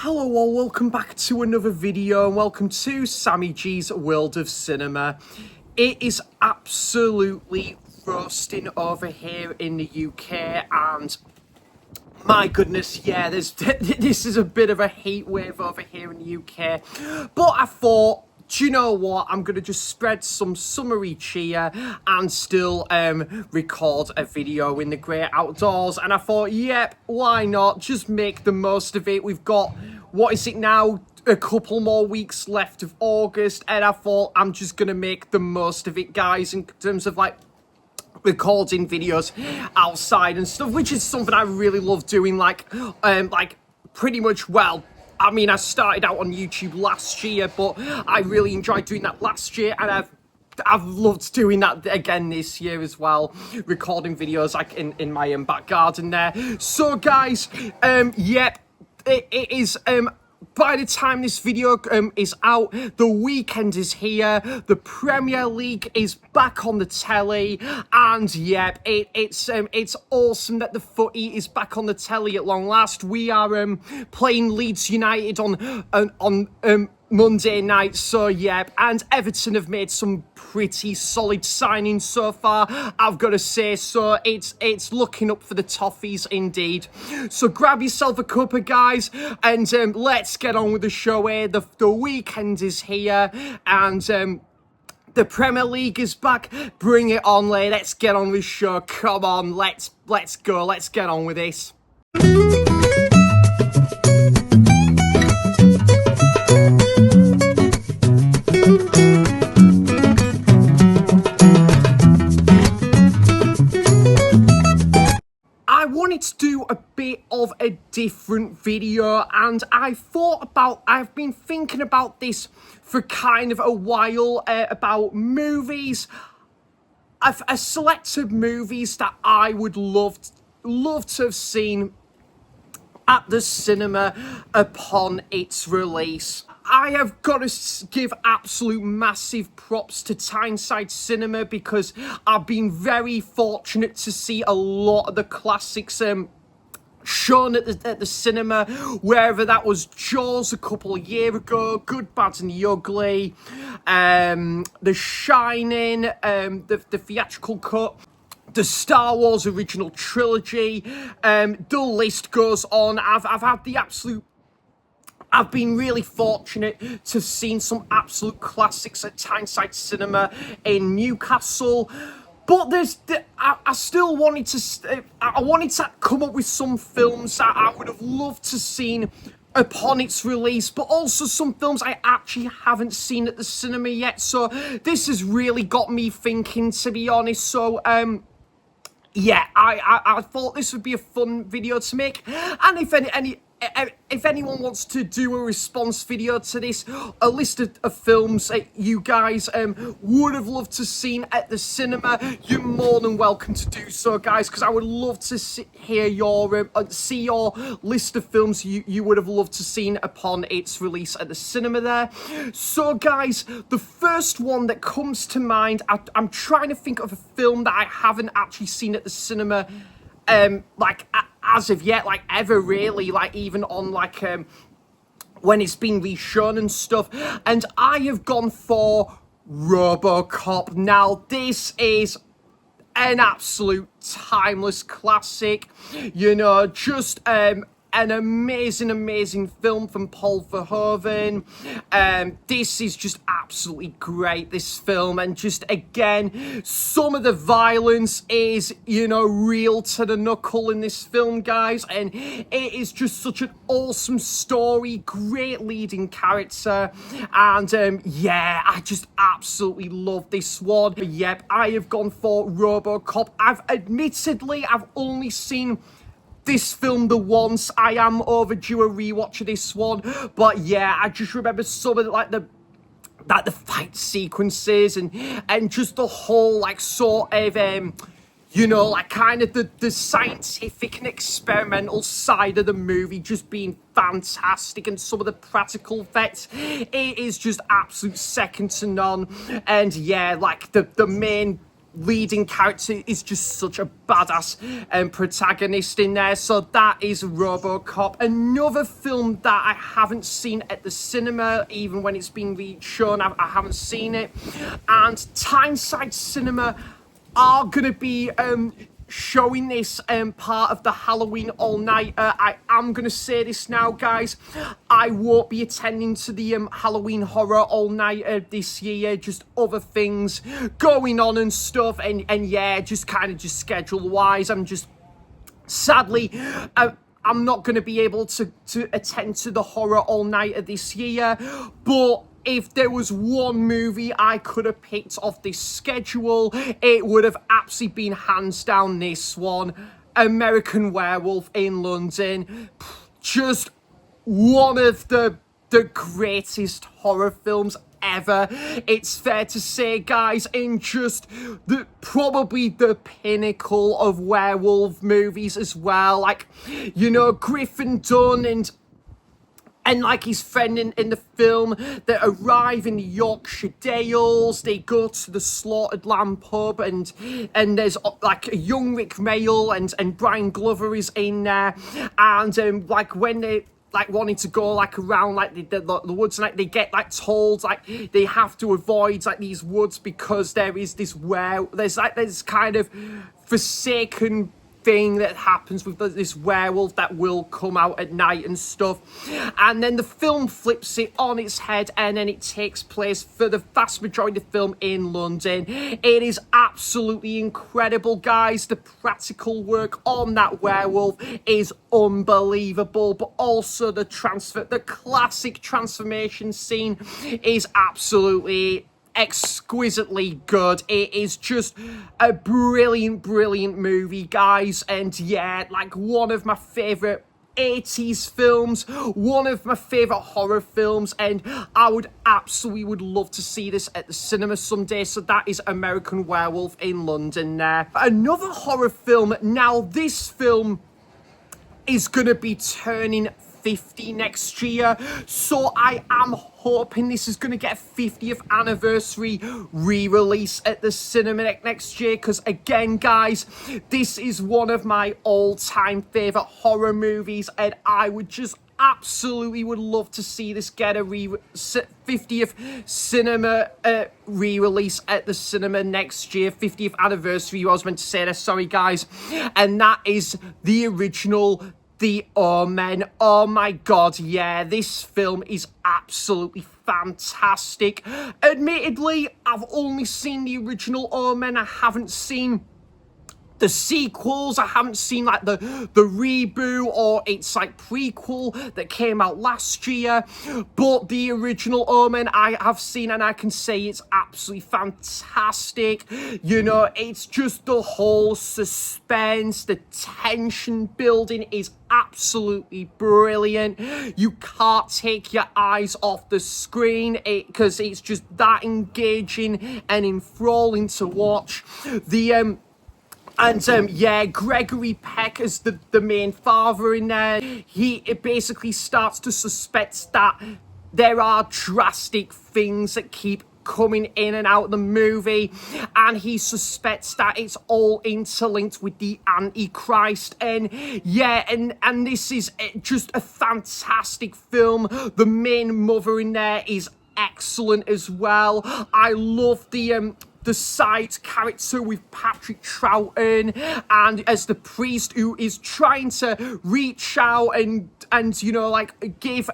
Hello all, welcome back to another video and welcome to Sammy G's World of Cinema. It is absolutely roasting over here in the UK and my goodness, yeah, this is a bit of a heat wave over here in the UK. But I thought, do you know what? I'm going to just spread some summery cheer and still record a video in the great outdoors. And I thought, yep, why not? Just make the most of it. We've got, what is it now? A couple more weeks left of August. And I thought, I'm just going to make the most of it, guys, in terms of like recording videos outside and stuff, which is something I really love doing. Like pretty much, well, I mean, I started out on YouTube last year, but I really enjoyed doing that last year, and I've loved doing that again this year as well, recording videos like in my back garden there. So guys, yep, it is by the time this video is out, the weekend is here, the Premier League is back on the telly, and yep, it's awesome that the footy is back on the telly at long last. We are playing Leeds United on Monday night, so yep, and Everton have made some pretty solid signings so far, I've got to say, so it's looking up for the Toffees indeed. So grab yourself a cuppa, guys, and let's get on with the show here. The weekend is here, and the Premier League is back. Bring it on, let's get on with the show. Come on, let's go, let's get on with this. I wanted to do a bit of a different video, and I've been thinking about this for kind of a while, about movies, a select of movies that I would love to have seen at the cinema upon its release. I have got to give absolute massive props to Tyneside Cinema because I've been very fortunate to see a lot of the classics shown at the cinema, wherever that was Jaws a couple of years ago, Good, Bad and the Ugly, The Shining, the theatrical cut, the Star Wars original trilogy, the list goes on. I've been really fortunate to have seen some absolute classics at Tyneside Cinema in Newcastle. But I still wanted to come up with some films that I would have loved to seen upon its release, but also some films I actually haven't seen at the cinema yet. So this has really got me thinking, to be honest. So yeah, I thought this would be a fun video to make, and if anyone wants to do a response video to this, a list of films that you guys would have loved to seen at the cinema, you're more than welcome to do so, guys, because I would love to hear your see your list of films you would have loved to seen upon its release at the cinema there. So guys, the first one that comes to mind, I'm trying to think of a film that I haven't actually seen at the cinema like as of yet, like ever really, like even on like when it's been reshown and stuff, and I have gone for RoboCop. Now this is an absolute timeless classic, you know, just an amazing film from Paul Verhoeven. This is just absolutely great, this film, and just again, some of the violence is, you know, real to the knuckle in this film, guys, and it is just such an awesome story, great leading character, and yeah, I just absolutely love this one. But yep, I have gone for RoboCop. I've only seen this film the once. I am overdue a rewatch of this one, but yeah, I just remember some of the fight sequences and just the whole like sort of you know, like kind of the scientific and experimental side of the movie just being fantastic, and some of the practical effects, it is just absolute second to none. And yeah, like the main leading character is just such a badass protagonist in there. So that is RoboCop. Another film that I haven't seen at the cinema, even when it's been shown, I haven't seen it. And Tyneside Cinema are gonna be showing this part of the Halloween all-nighter. I am gonna say this now, guys, I won't be attending to the Halloween horror all-nighter this year, just other things going on and stuff, and yeah, just kind of just schedule-wise, I'm just, sadly, I'm not going to be able to attend to the horror all-nighter this year, but if there was one movie I could have picked off this schedule, it would have absolutely been hands down this one, American Werewolf in London. Just one of the greatest horror films ever. It's fair to say, guys, in just probably the pinnacle of werewolf movies as well. Like, you know, Griffin Dunne and like his friend in the film, they arrive in the Yorkshire Dales, they go to the Slaughtered Lamb pub, and there's like a young Rick Mayall and Brian Glover is in there, and like when they like wanting to go like around like the woods, and like they get like told like they have to avoid like these woods because there is this there's kind of forsaken thing that happens with this werewolf that will come out at night and stuff. And then the film flips it on its head, and then it takes place for the vast majority of the film in London. It is absolutely incredible, guys. The practical work on that werewolf is unbelievable, but also the classic transformation scene is absolutely exquisitely good. It is just a brilliant movie, guys, and yeah, like one of my favorite 80s films, one of my favorite horror films, and I would love to see this at the cinema someday. So that is American Werewolf in London there. Another horror film, now this film is gonna be turning 50 next year, so I am hoping this is going to get a 50th anniversary re-release at the cinema next year, because again, guys, this is one of my all-time favorite horror movies, and I would just absolutely would love to see this get a 50th cinema re-release at the cinema next year. 50th anniversary, I was meant to say that, sorry guys, and that is the original The Omen. Oh my god, yeah, this film is absolutely fantastic. Admittedly, I've only seen the original Omen. I haven't seen the sequels. I haven't seen like the reboot or it's like prequel that came out last year, but the original Omen I have seen, and I can say it's absolutely fantastic. You know, it's just the whole suspense, the tension building is absolutely brilliant. You can't take your eyes off the screen because it's just that engaging and enthralling to watch. Yeah, Gregory Peck is the main father in there. He basically starts to suspect that there are drastic things that keep coming in and out of the movie, and he suspects that it's all interlinked with the Antichrist. And yeah, and this is just a fantastic film. The main mother in there is excellent as well. I love the side character with Patrick Troughton, and as the priest who is trying to reach out and you know, like give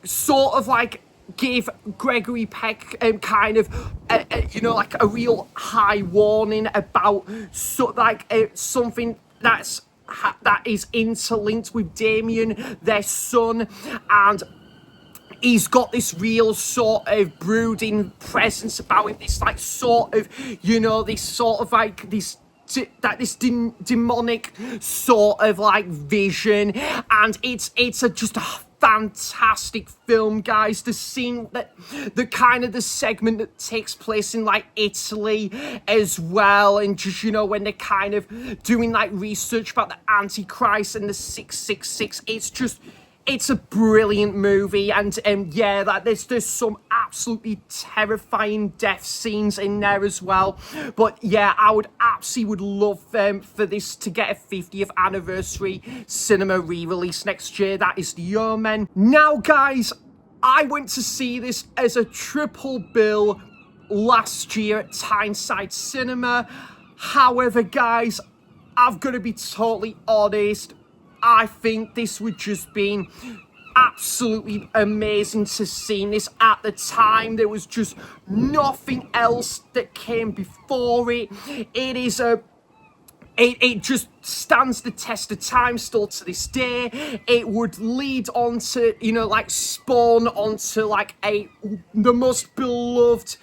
sort of like give Gregory Peck kind of you know, like a real high warning about something that is interlinked with Damien, their son, and he's got this real sort of brooding presence about him, this like sort of, you know, this sort of like this demonic sort of like vision, and it's just a fantastic film, guys. The scene the kind of the segment that takes place in like Italy as well, and just, you know, when they're kind of doing like research about the Antichrist and the 666, it's a brilliant movie. And yeah, like there's some absolutely terrifying death scenes in there as well. But yeah, I would absolutely love for this to get a 50th anniversary cinema re-release next year. That is the Yeomen. Now, guys, I went to see this as a triple bill last year at Tyneside Cinema. However, guys, I've got to be totally honest. I think this would just been absolutely amazing to see this at the time. There was just nothing else that came before it. It is it just stands the test of time still to this day. It would lead on to, you know, like spawn onto like the most beloved,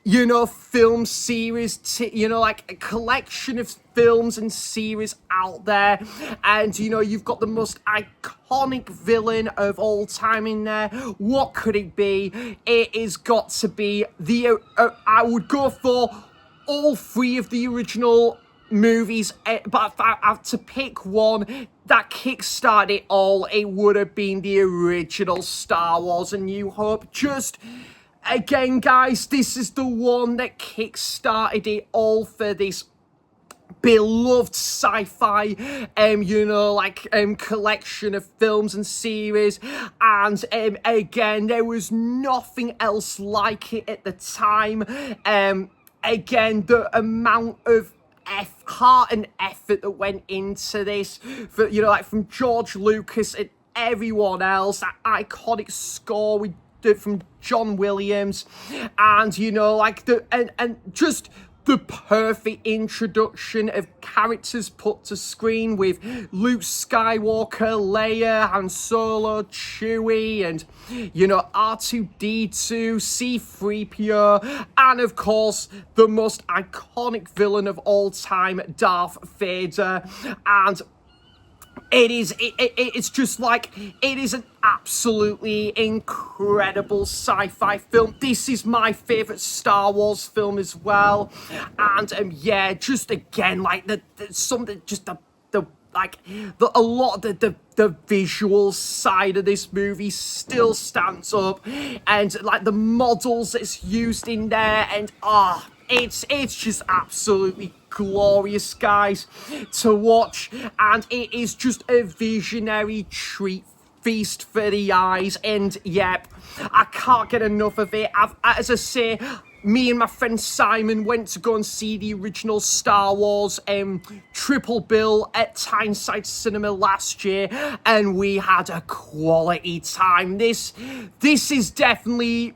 you know, film series, you know, like a collection of films and series out there. And, you know, you've got the most iconic villain of all time in there. What could it be? It has got to be I would go for all three of the original movies, but if I have to pick one that kickstarted it all, it would have been the original Star Wars: A New Hope. Just again, guys, this is the one that kickstarted it all for this beloved sci-fi you know, like collection of films and series. And again, there was nothing else like it at the time. Again, the amount of heart and effort that went into this, for, you know, like from George Lucas and everyone else, that iconic score from John Williams, and, you know, like and just the perfect introduction of characters put to screen with Luke Skywalker, Leia, Han Solo, Chewie, and, you know, R2-D2, C-3PO, and of course the most iconic villain of all time, Darth Vader. And it's just like, it is an absolutely incredible sci-fi film. This is my favorite Star Wars film as well. And yeah, just again, like a lot of the visual side of this movie still stands up, and like the models that's used in there, and it's just absolutely glorious, guys, to watch. And it is just a visionary treat feast for the eyes. And yep, I can't get enough of it. As I say, me and my friend Simon went to go and see the original Star Wars triple bill at Tyneside Cinema last year, and we had a quality time. This is definitely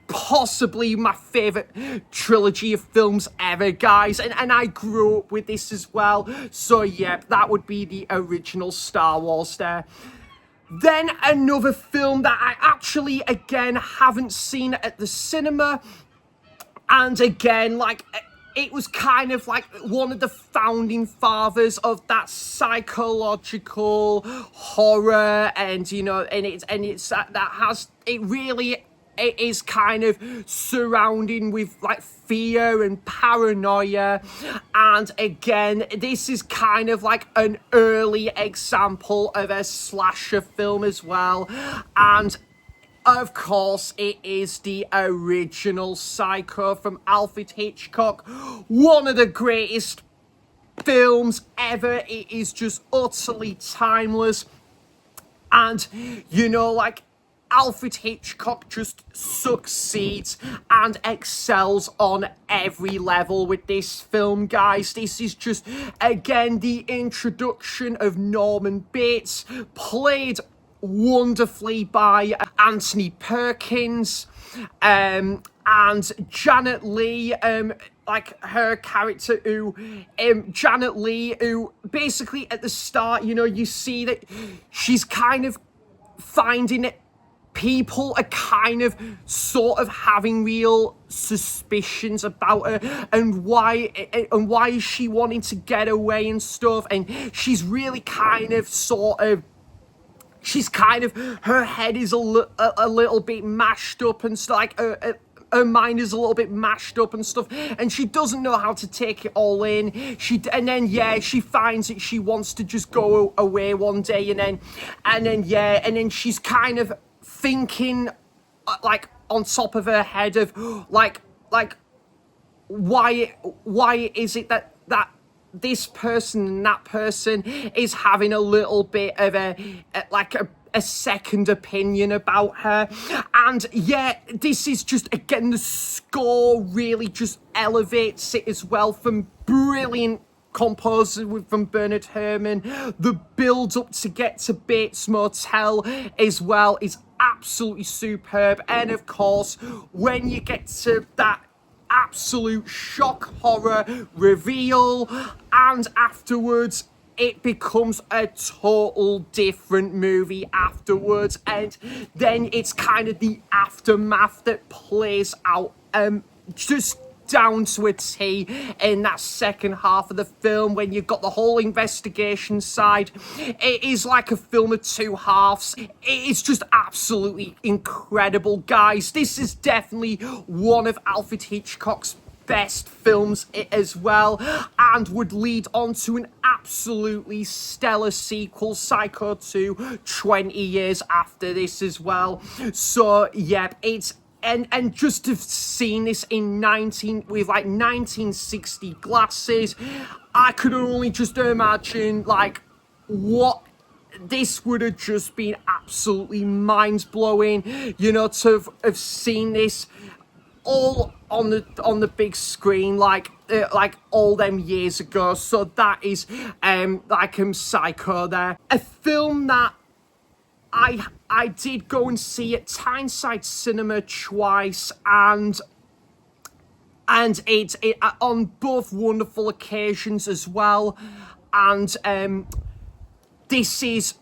possibly my favorite trilogy of films ever, guys, and I grew up with this as well. So yeah, that would be the original Star Wars there. Then another film that I actually again haven't seen at the cinema, and again, like, it was kind of like one of the founding fathers of that psychological horror, and, you know, and it is kind of surrounding with like fear and paranoia. And again, this is kind of like an early example of a slasher film as well. And of course, it is the original Psycho from Alfred Hitchcock. One of the greatest films ever. It is just utterly timeless. And, you know, like, Alfred Hitchcock just succeeds and excels on every level with this film, guys. This is just, again, the introduction of Norman Bates, played wonderfully by Anthony Perkins, and Janet Leigh, like her character, Janet Leigh, who basically at the start, you know, you see that she's kind of finding it, people are kind of sort of having real suspicions about her, and why is she wanting to get away and stuff. And she's really kind of her head is a little bit mashed up and stuff, like her mind is a little bit mashed up and stuff, and she doesn't know how to take it all in. And then she finds that she wants to just go away one day, and then she's kind of thinking, like, on top of her head of like why is it that this person and that person is having a little bit of a second opinion about her. And yeah, this is just, again, the score really just elevates it as well, from brilliant composer from Bernard Herrmann. The build up to get to Bates Motel as well is absolutely superb. And of course, when you get to that absolute shock horror reveal, and afterwards it becomes a total different movie afterwards, and then it's kind of the aftermath that plays out just down to a T in that second half of the film, when you've got the whole investigation side. It is like a film of two halves. It is just absolutely incredible, guys. This is definitely one of Alfred Hitchcock's best films as well, and would lead on to an absolutely stellar sequel, Psycho 2, 20 years after this as well. So yeah, it's and just to have seen this in 1960 glasses, I could only just imagine like what this would have just been absolutely mind-blowing, you know, to have seen this all on the big screen like all them years ago. So that is Psycho there, a film that I did go and see at Tyneside Cinema twice, and it on both wonderful occasions as well. And this is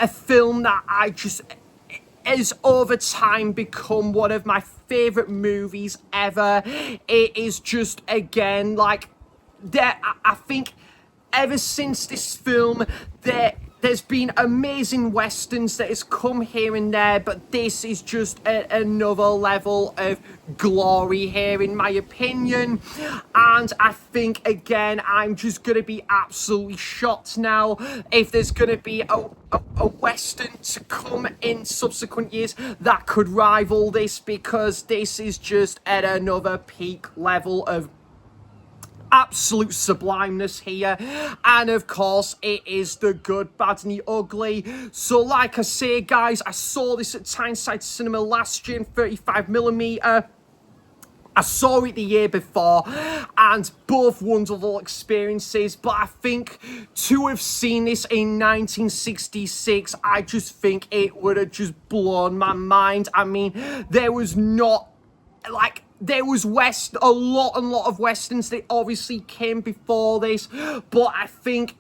a film that I just has over time become one of my favourite movies ever. It is just, again, like, I think ever since this film, there's been amazing westerns that has come here and there, but this is just another level of glory here, in my opinion. And I think, again, I'm just going to be absolutely shocked now if there's going to be a western to come in subsequent years that could rival this, because this is just at another peak level of absolute sublimeness here. And of course, it is the good, bad and the ugly. So like I say, guys, I saw this at Tyneside Cinema last year in 35mm. I saw it the year before, and both wonderful experiences. But I think to have seen this in 1966, I just think it would have just blown my mind. I mean, there was not like, there was a lot of westerns that obviously came before this, but I think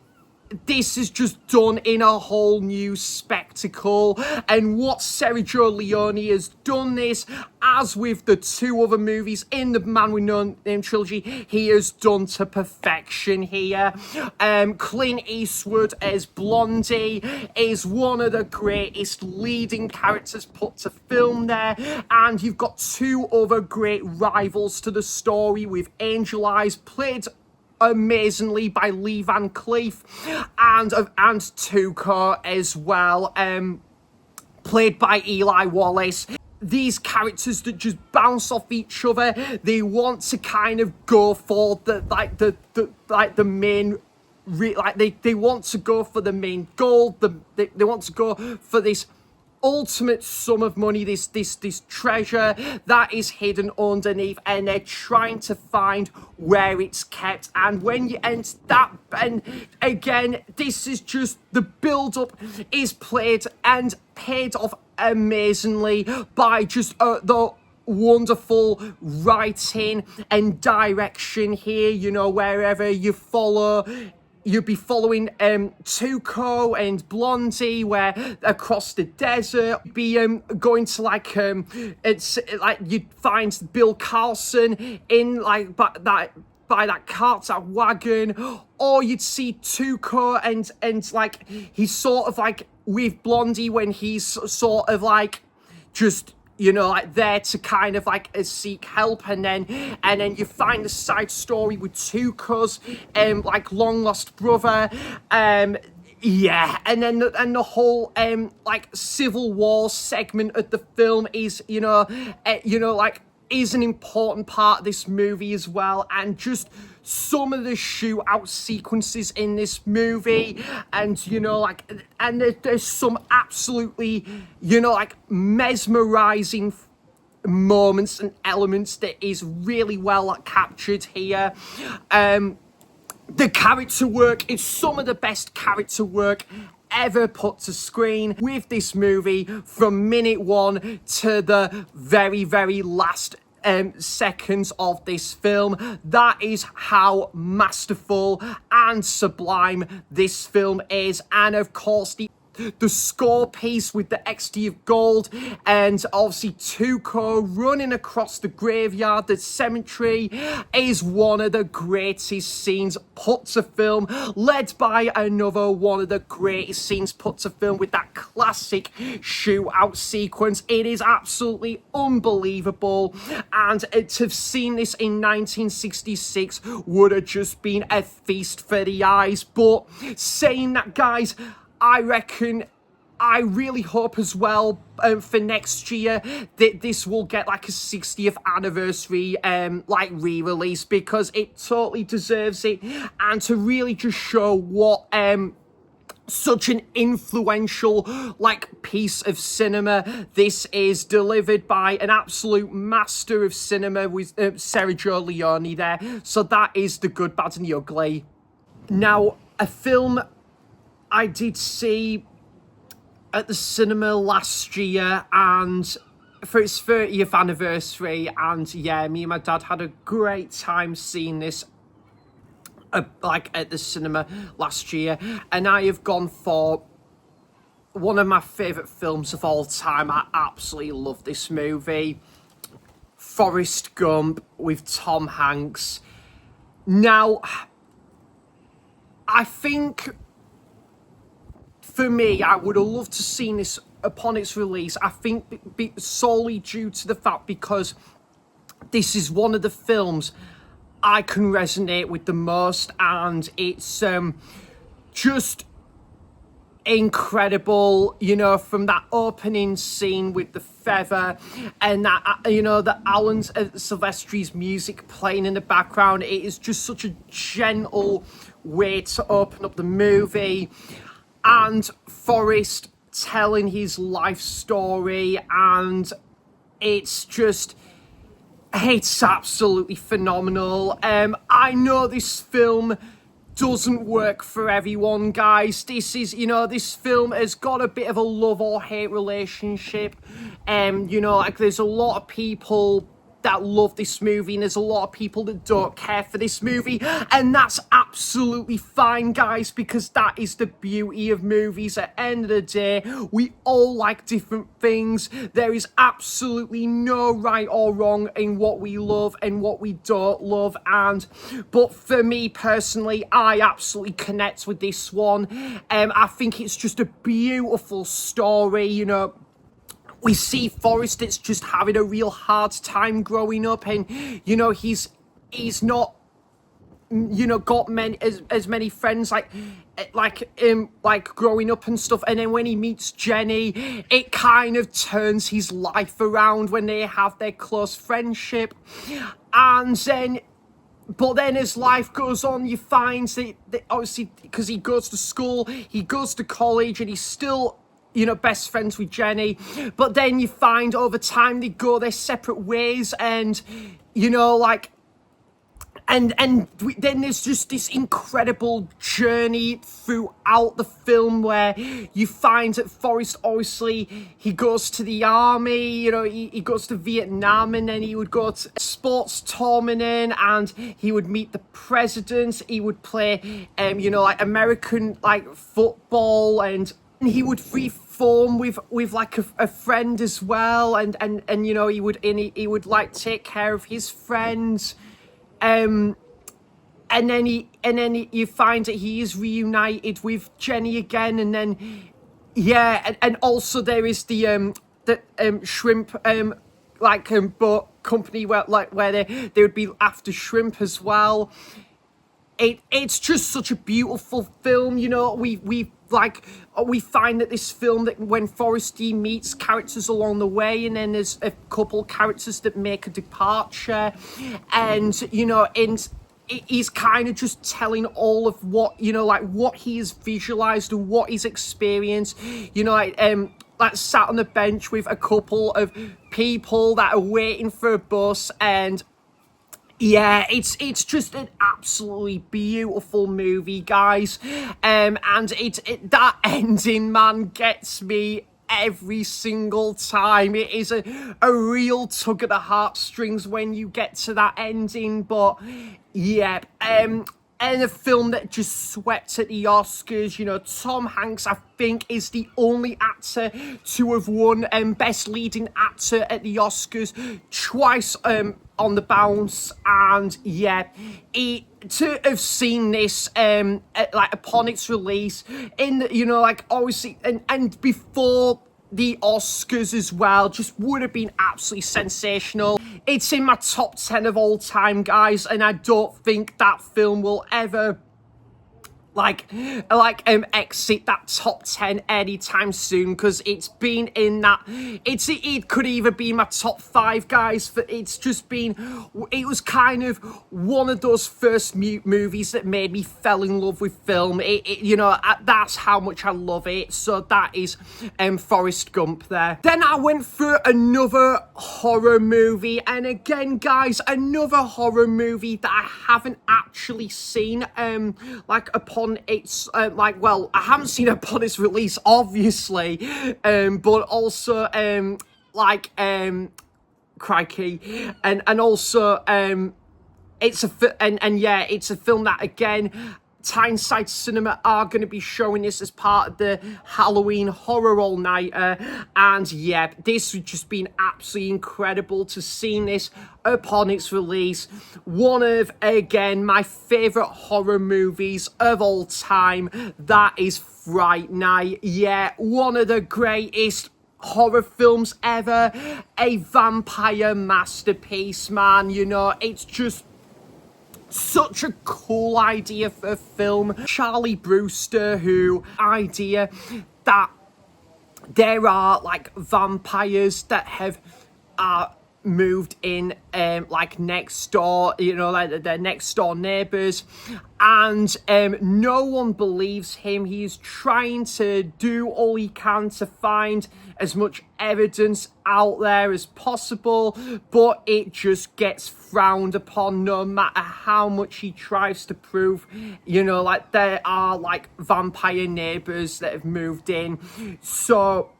this is just done in a whole new spectacle. And what Sergio Leone has done this, as with the two other movies in the Man with No Name trilogy, he has done to perfection here. Clint Eastwood as Blondie is one of the greatest leading characters put to film there, and you've got two other great rivals to the story, with Angel Eyes, played amazingly by Lee Van Cleef, and Tuco as well, played by Eli Wallace. These characters that just bounce off each other, they want to kind of go for the main, they want to go for the main goal. They want to go for this ultimate sum of money, this treasure that is hidden underneath, and they're trying to find where it's kept. And when you enter that, and again, this is just, the build-up is played and paid off amazingly by just the wonderful writing and direction here. You know, wherever you follow, you'd be following Tuco and Blondie, where across the desert, be going to it's like you'd find Bill Carlson in by that cart, that wagon, or you'd see Tuco and like he's sort of like with Blondie when he's sort of like just, you know, like there to kind of like seek help, and then you find the side story with Tuco's like long lost brother. Yeah, and then the whole like Civil War segment of the film is like is an important part of this movie as well, and just some of the shootout sequences in this movie, and there's some absolutely like mesmerizing moments and elements that is really well captured here. The character work is some of the best character work ever put to screen with this movie, from minute one to the very, very last seconds of this film. That is how masterful and sublime this film is. And of course, the score piece with the XD of gold, and obviously Tuco running across the graveyard, the cemetery, is one of the greatest scenes put to film, led by another one of the greatest scenes put to film with that classic shootout sequence. It is absolutely unbelievable, and to have seen this in 1966 would have just been a feast for the eyes. But saying that, guys, I really hope as well for next year that this will get like a 60th anniversary like re-release, because it totally deserves it, and to really just show what such an influential like piece of cinema this is, delivered by an absolute master of cinema with Sergio Leone there. So that is the good, bad and the ugly. Now, a film I did see at the cinema last year, and for its 30th anniversary, and yeah, me and my dad had a great time seeing this like at the cinema last year, and I have gone for one of my favourite films of all time. I absolutely love this movie, Forrest Gump with Tom Hanks. Now, I think for me, I would have loved to seen this upon its release. I think solely due to the fact because this is one of the films I can resonate with the most, and it's just incredible, from that opening scene with the feather, and that the Alan Silvestri's music playing in the background. It is just such a gentle way to open up the movie, and Forrest telling his life story, and it's absolutely phenomenal. I know this film doesn't work for everyone, guys. This film has got a bit of a love or hate relationship. There's a lot of people that love this movie, and there's a lot of people that don't care for this movie, and that's absolutely fine, guys, because that is the beauty of movies. At the end of the day, we all like different things. There is absolutely no right or wrong in what we love and what we don't love, but for me personally, I absolutely connect with this one. I think it's just a beautiful story. We see Forrest that's just having a real hard time growing up, and he's not got as many friends like growing up and stuff. And then when he meets Jenny, it kind of turns his life around when they have their close friendship. And then but then as life goes on, you find that obviously, because he goes to school, he goes to college, and he's still best friends with Jenny. But then you find over time they go their separate ways, and then there's just this incredible journey throughout the film where you find that Forrest, obviously, he goes to the army, he goes to Vietnam, and then he would go to a sports tournament, and he would meet the president. He would play, American, football, and he would reform with a friend as well, and he would take care of his friends, and then you find that he is reunited with Jenny again, and then and also there is the shrimp boat company where they would be after shrimp as well. It's just such a beautiful film. like we find that this film, that when Forresty meets characters along the way, and then there's a couple characters that make a departure, and he's kind of just telling all of what, like what he has visualized and what he's experienced, like sat on the bench with a couple of people that are waiting for a bus. And yeah, it's just an absolutely beautiful movie, guys. And that ending, man, gets me every single time. It is a real tug at the heartstrings when you get to that ending. But yeah, and a film that just swept at the Oscars. Tom Hanks, I think, is the only actor to have won Best Leading Actor at the Oscars twice on the bounce. And yeah, to have seen this like upon its release in obviously and before the Oscars as well, just would have been absolutely sensational. It's in my top 10 of all time, guys, and I don't think that film will ever exit that top 10 anytime soon, because it's been in that, it could even be my top 5, guys. It was kind of one of those first movies that made me fell in love with film. That's how much I love it. So that is Forrest Gump there. Then I went for another horror movie, and again, guys, another horror movie that I haven't actually seen upon its I haven't seen it upon its release, obviously, but also crikey, and also it's a film that, again, Tyneside Cinema are going to be showing this as part of the Halloween Horror All-Nighter. And yeah, this has just been absolutely incredible to see this upon its release. One of, again, my favourite horror movies of all time. That is Fright Night. Yeah, one of the greatest horror films ever. A vampire masterpiece, man. It's just such a cool idea for a film. Charlie Brewster, idea that there are vampires that have moved in next door, their next door neighbors, and no one believes him. He's trying to do all he can to find as much evidence out there as possible, but it just gets frowned upon no matter how much he tries to prove, there are vampire neighbors that have moved in. So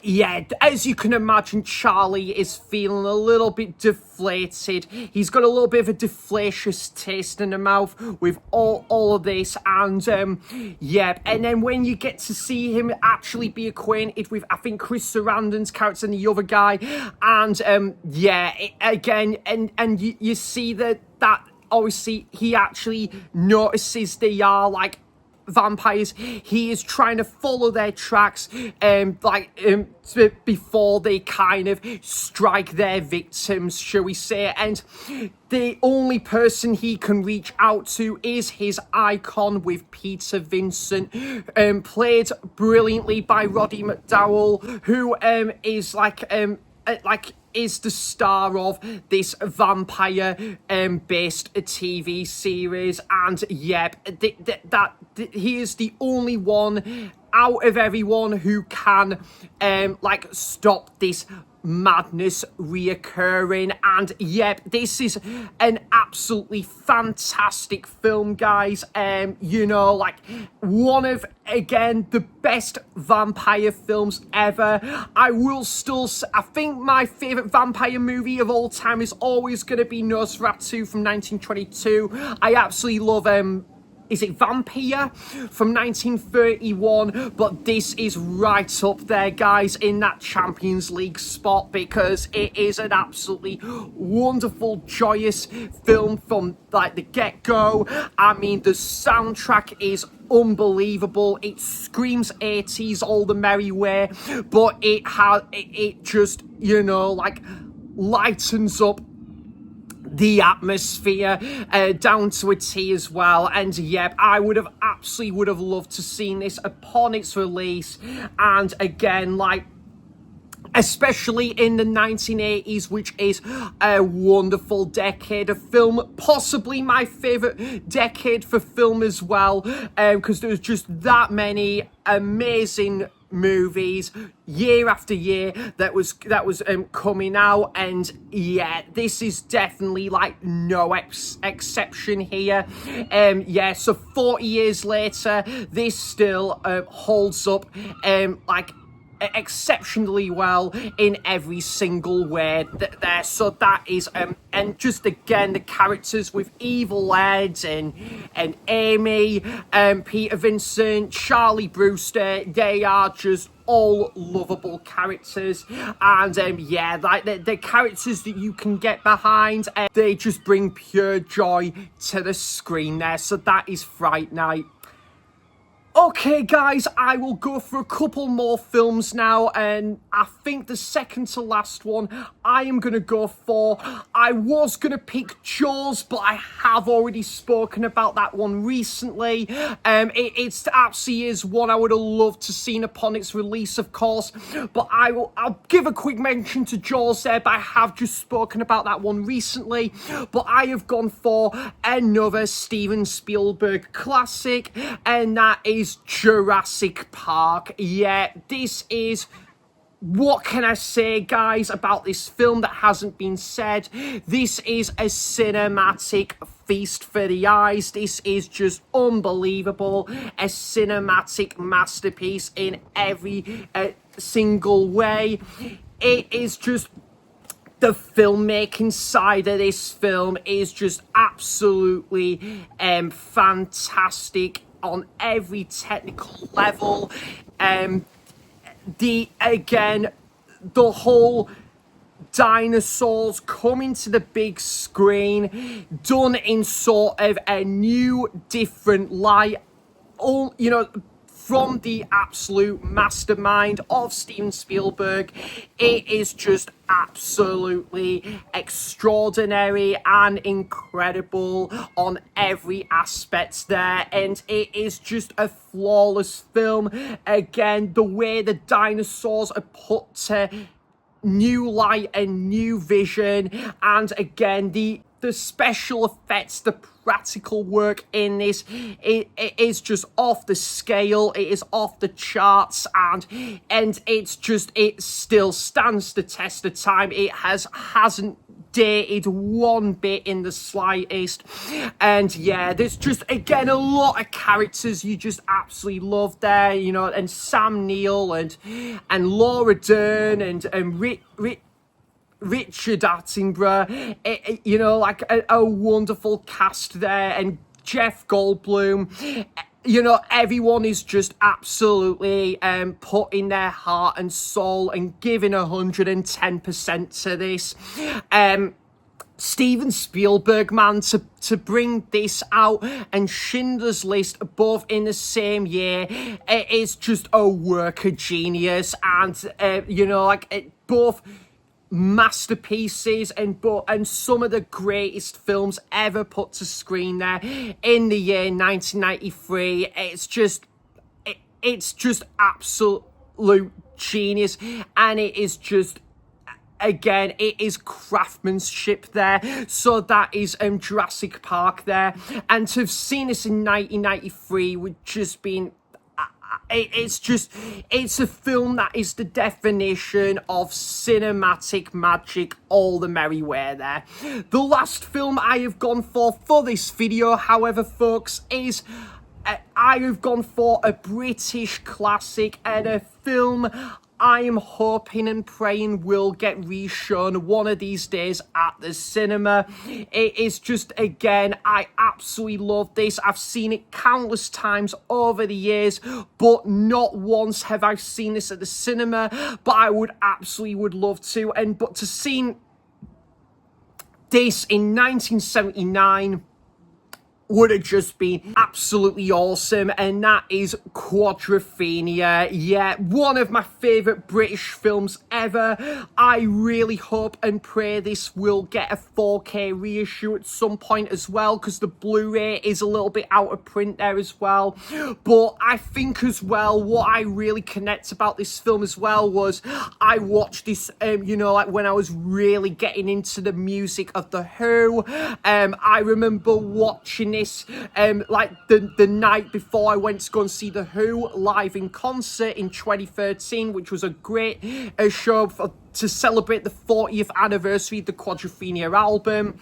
yeah, as you can imagine, Charlie is feeling a little bit deflated. He's got a little bit of a deflacious taste in the mouth with all of this. And and then when you get to see him actually be acquainted with, I think, Chris Sarandon's character and the other guy, and you see that obviously he actually notices they are vampires. He is trying to follow their tracks before they kind of strike their victims, shall we say. And the only person he can reach out to is his icon with Peter Vincent, played brilliantly by Roddy McDowall, who is is the star of this vampire based TV series. And he is the only one out of everyone who can stop this madness reoccurring. And this is an absolutely fantastic film, guys. One of, again, the best vampire films ever. I think my favorite vampire movie of all time is always going to be Nosferatu from 1922. I absolutely love is it Vampire from 1931? But this is right up there, guys, in that Champions League spot, because it is an absolutely wonderful, joyous film from the get-go. I mean, the soundtrack is unbelievable. It screams 80s all the merry way, but it just lightens up the atmosphere down to a T as well. And yep, I absolutely would have loved to seen this upon its release. And again, like, especially in the 1980s, which is a wonderful decade of film, possibly my favorite decade for film as well, because there was just that many amazing movies year after year that was coming out. And yeah, this is definitely like no exception here. Yeah, so 40 years later, this still holds up like exceptionally well in every single way there. So that is and just again, the characters with Evil Ed and Amy, Peter Vincent, Charlie Brewster, they are just all lovable characters. And yeah, like the characters that you can get behind, they just bring pure joy to the screen there. So that is Fright Night. Okay, guys, I will go for a couple more films now, and I think the second to last one I am going to go for, I was going to pick Jaws, but I have already spoken about that one recently. It's absolutely is one I would have loved to seen upon its release, of course, but I'll give a quick mention to Jaws there, but I have just spoken about that one recently. But I have gone for another Steven Spielberg classic, and that is Jurassic Park. Yeah, this is, what can I say, guys, about this film that hasn't been said? This is a cinematic feast for the eyes. This is just unbelievable. A cinematic masterpiece in every single way. It is just, the filmmaking side of this film is just absolutely fantastic on every technical level. The whole dinosaurs coming to the big screen, done in sort of a new, different light, all, you know, from the absolute mastermind of Steven Spielberg. It is just absolutely extraordinary and incredible on every aspect there, and it is just a flawless film. Again, the way the dinosaurs are put to new light and new vision, and again, the special effects, the practical work in this, it is just off the scale. It is off the charts, and it's just, it still stands the test of time. It hasn't dated one bit in the slightest. And yeah, there's just, again, a lot of characters you just absolutely love there, you know, and Sam Neill and Laura Dern and Richard Attenborough, you know, like a wonderful cast there, and Jeff Goldblum. You know, everyone is just absolutely putting their heart and soul and giving 110% to this. Steven Spielberg, man, to bring this out and Schindler's List both in the same year, it is just a work of genius. And you know, like both masterpieces and some of the greatest films ever put to screen there in the year 1993. It's just absolute genius, and it is just, again, it is craftsmanship there. So that is Jurassic Park there, and to have seen this in 1993 would just been, it's a film that is the definition of cinematic magic all the merrier there. The last film I have gone for this video, however, folks, is I have gone for a British classic, and a film I am hoping and praying will get reshown one of these days at the cinema. It is just, again, I absolutely love this. I've seen it countless times over the years, but not once have I seen this at the cinema. But I would love to. But to see this in 1979 would have just been absolutely absolutely awesome, and that is Quadrophenia. Yeah, one of my favourite British films ever. I really hope and pray this will get a 4K reissue at some point as well, because the Blu-ray is a little bit out of print there as well. But I think as well, what I really connect about this film as well was I watched this, like when I was really getting into the music of The Who. I remember watching this like the night before I went to go and see The Who live in concert in 2013, which was a great show to celebrate the 40th anniversary of the Quadrophenia album.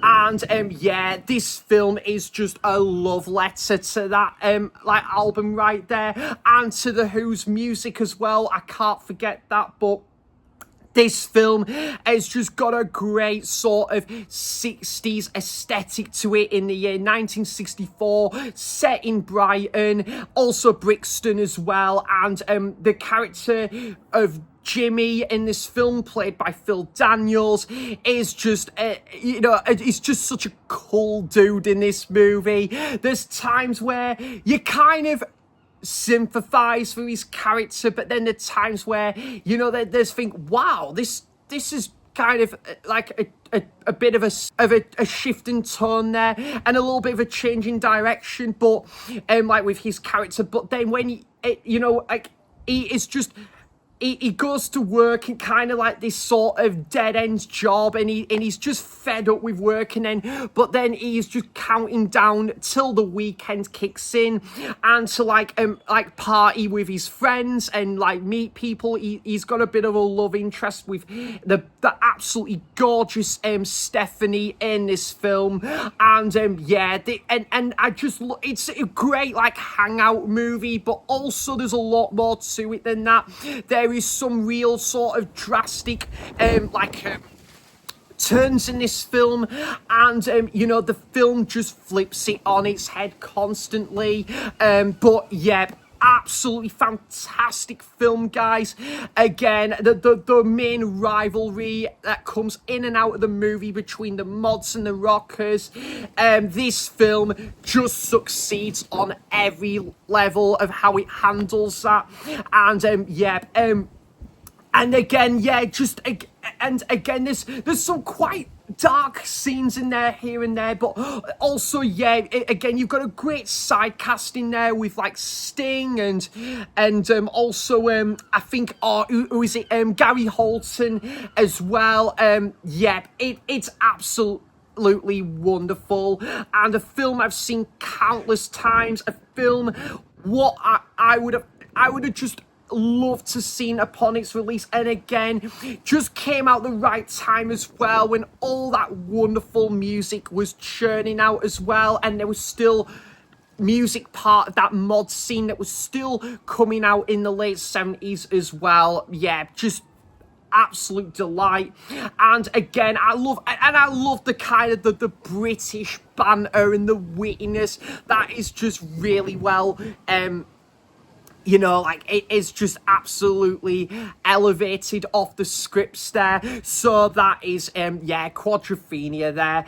And yeah, this film is just a love letter to that like album right there, and to The Who's music as well. I can't forget that. But this film has just got a great sort of 60s aesthetic to it in the year 1964, set in Brighton, also Brixton as well. And the character of Jimmy in this film, played by Phil Daniels, is just, he's just such a cool dude in this movie. There's times where you kind of sympathize for his character, but then there's times where there's think, wow, this is kind of like a bit of a shift in tone there, and a little bit of a change in direction, but like with his character. But then when he is just, he goes to work in kind of like this sort of dead-end job, and he's just fed up with working, but then he's just counting down till the weekend kicks in, and to like party with his friends and like meet people. He's got a bit of a love interest with the absolutely gorgeous Stephanie in this film, and and I just it's a great like hangout movie, but also there's a lot more to it than that. There is some real sort of drastic turns in this film, and the film just flips it on its head constantly, but yeah, absolutely fantastic film, guys. Again, the main rivalry that comes in and out of the movie between the mods and the rockers, this film just succeeds on every level of how it handles that. And again, there's some quite dark scenes in there here and there, but also again, you've got a great side cast in there with like Sting and also I think who is it, Gary Holton as well. It's absolutely wonderful, and a film I've seen countless times. A film what I would have just loved to seen upon its release, and again just came out the right time as well, when all that wonderful music was churning out as well, and there was still music part of that mod scene that was still coming out in the late 70s as well. Just absolute delight. And again, I love the kind of the British banter and the wittiness that is just really well it is just absolutely elevated off the scripts there. So that is, Quadrophenia there,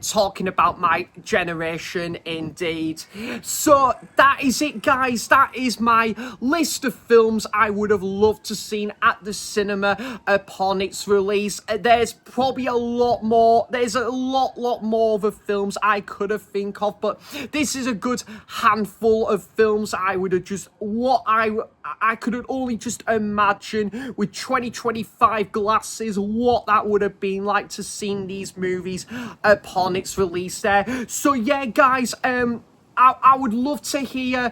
talking about my generation indeed. So that is it, guys. That is my list of films I would have loved to seen at the cinema upon its release. There's probably a lot more. There's a lot more of the films I could have think of, but this is a good handful of films I would have just I could only just imagine with 2025 glasses what that would have been like to see these movies upon its release there. So yeah, guys, I would love to hear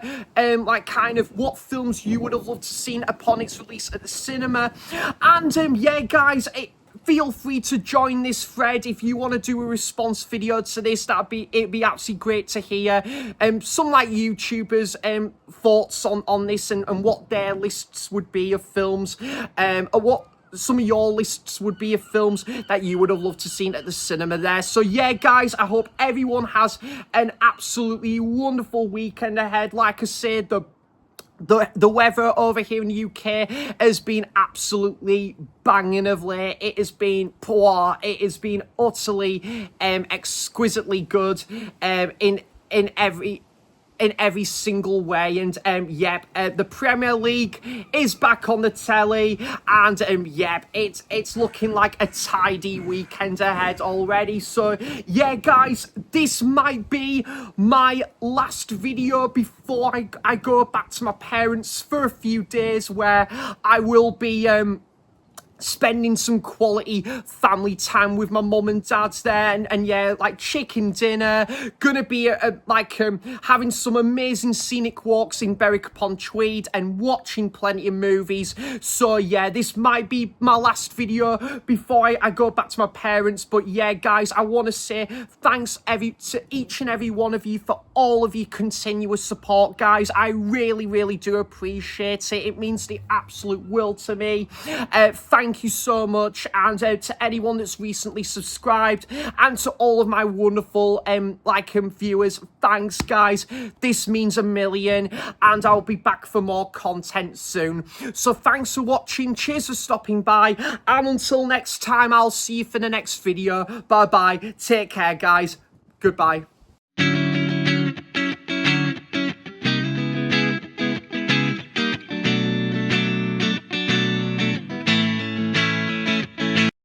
kind of what films you would have loved to see upon its release at the cinema. And guys, feel free to join this thread if you want to do a response video to this. It'd be absolutely great to hear some like YouTubers thoughts on this, and what their lists would be of films, or what some of your lists would be of films that you would have loved to seen at the cinema there. So yeah, guys, I hope everyone has an absolutely wonderful weekend ahead. Like I said, the weather over here in the UK has been absolutely banging of late. It has been poor. It has been utterly exquisitely good in every in every single way. And yep, the Premier League is back on the telly, and yep, it's looking like a tidy weekend ahead already. So yeah, guys, this might be my last video before I go back to my parents for a few days, where I will be spending some quality family time with my mum and dad there, and yeah, like chicken dinner, gonna be having some amazing scenic walks in Berwick upon Tweed and watching plenty of movies. So yeah, this might be my last video before I go back to my parents. But yeah, guys, I want to say thanks to each and every one of you for all of your continuous support, guys. I really do appreciate it. It means the absolute world to me. Thank you so much. And to anyone that's recently subscribed, and to all of my wonderful viewers, thanks, guys. This means a million, and I'll be back for more content soon. So thanks for watching, cheers for stopping by, and until next time, I'll see you for the next video. Bye bye, take care, guys, goodbye.